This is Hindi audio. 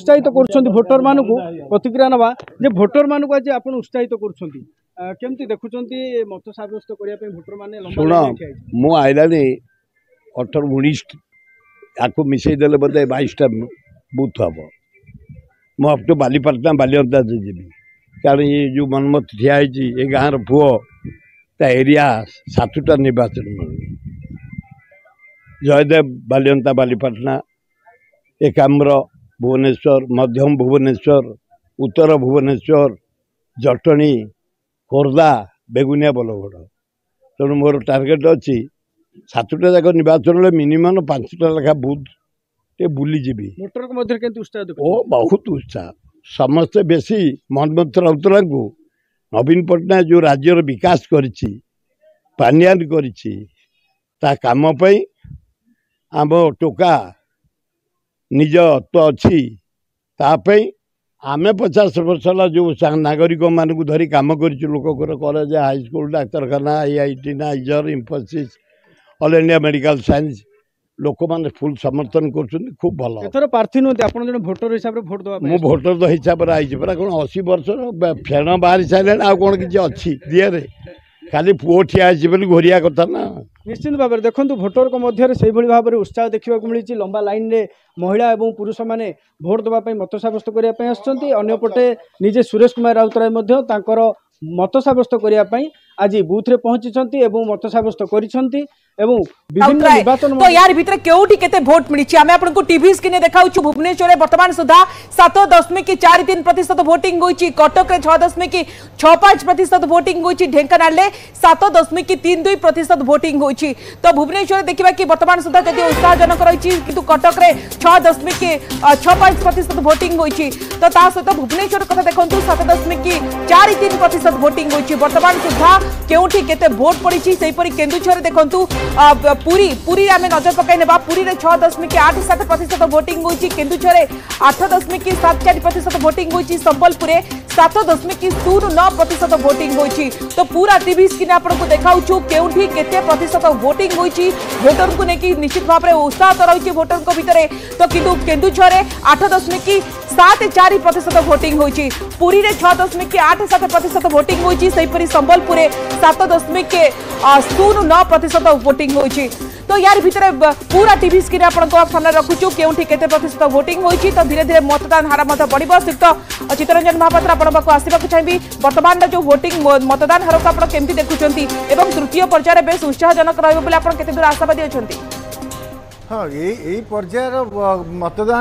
उत्साहित कर भोटर मान प्रतिक्रिया नवा जे भोटर मान आज आप उत्साहित करमती देखुं मत सब्यस्त करने भोटर मैंने शुण मु आईला 18-19 आपको मिसेदेले बोधे 22टा बुथ हम मुझे बालीपाटना बालिअंता जी कारण ये जो मनमत ठिया ये गाँव पुओ ता एरिया 7टा निर्वाचन जयदेव बालिअंता बालीपाटना एकाम्र भुवनेश्वर मध्यम भुवनेश्वर उत्तर भुवनेश्वर जटणी खोर्धा बेगुनिया बलगढ़ तेणु मोर टार्गेट अच्छी 7टा जाक निर्वाचन मिनिमम 5टा लेखा बुथ टे बुलीजी ओ बहुत उत्साह समस्ते बेसी मनमोहन राउतरा को नवीन पट्टनायक जो राज्यर विकास करिछि पानियान करिछि ता काम पई आम टोका निज तो अच्छी तापई आमे 50 वर्ष जो नागरिक मानक धरी कम कर कॉलेज हाईस्कल डाक्तरखाना IIT NISER Infosys all India medical science लोक मैंने फुल समर्थन कर खूब भल एथर प्रार्थी नुहति आप भोटर हिसाब से भोट दवा मु भोटर तो हिसाब से आई परा कौन 80 वर्ष फेण बाहरी सारे आ कौन किसी अच्छी दिए खाली पुओ ठिया घोरिया कथा ना निश्चित भाव में देखो भोटर को मध्य से भाव में उत्साह देखा मिली लंबा लाइन रे महिला और पुरुष मैंने भोट देवाई मत सब्यस्त करने अंपटे निजे सुरेश कुमार राउतराय मत सब्यस्त करने आज बूथ रे पहुंची मत सब्यस्त कर तो यार भितर केउठी केते भोट मिली आमे आपन को टीवी स्क्रीन देखाउछु भुवनेश्वर रे वर्तमान सुधा 7.43% वोटिंग होईची कटक रे 6.65% वोटिंग होईची ढेंकानाल रे 7.32% वोटिंग होईची तो भुवनेश्वर देखिबा कि वर्तमान सुधा जदि उत्साहजनक रहिची किंतु कटक रे 6.65% वोटिंग होईची तो ता सहित भुवनेश्वर कथा देखंतु 7.43% वोटिंग होईची वर्तमान सुधा केउठी केते भोट पड़ीची सेही परि केन्दुझर देखंतु पुरी आम नजर पकड़ पुरी में 6.87% वोटिंग होती केन्दुझर 8.74% वोटिंग होती संबलपुर 7.09% वोटिंग होती तो पूरा टीवी स्क्रीन आपको देखाऊँ केउठी केते प्रतिशत वोटिंग होती भोटर को लेकिन निश्चित भाव में उत्साह तो रही भोटर को भितर तो किंतु केन्दुझर 8.74% वोटिंग होती पुरी में 6.87% वोटिंग होती संबलपुर 7.09% वोटिंग होईची तो यार भितर पूरा टीवी स्क्रीन आपको सामने रखुचु केउठी केते प्रतिशत वोटिंग होईची तो धीरे धीरे मतदान हार मत बढ़िबो श्रीयुक्त चित्तरंजन महापात्र आपण पाखु आसीबाकु चाहिबी वर्तमान जो वोटिंग मतदान हार को आपण केमती देखुचंती एवं तृतीय पर्याय रे बेस उत्साहजनक रहबो बोले आपण केते दूर आशावादी अछंती। हां एई पर्यायर मतदान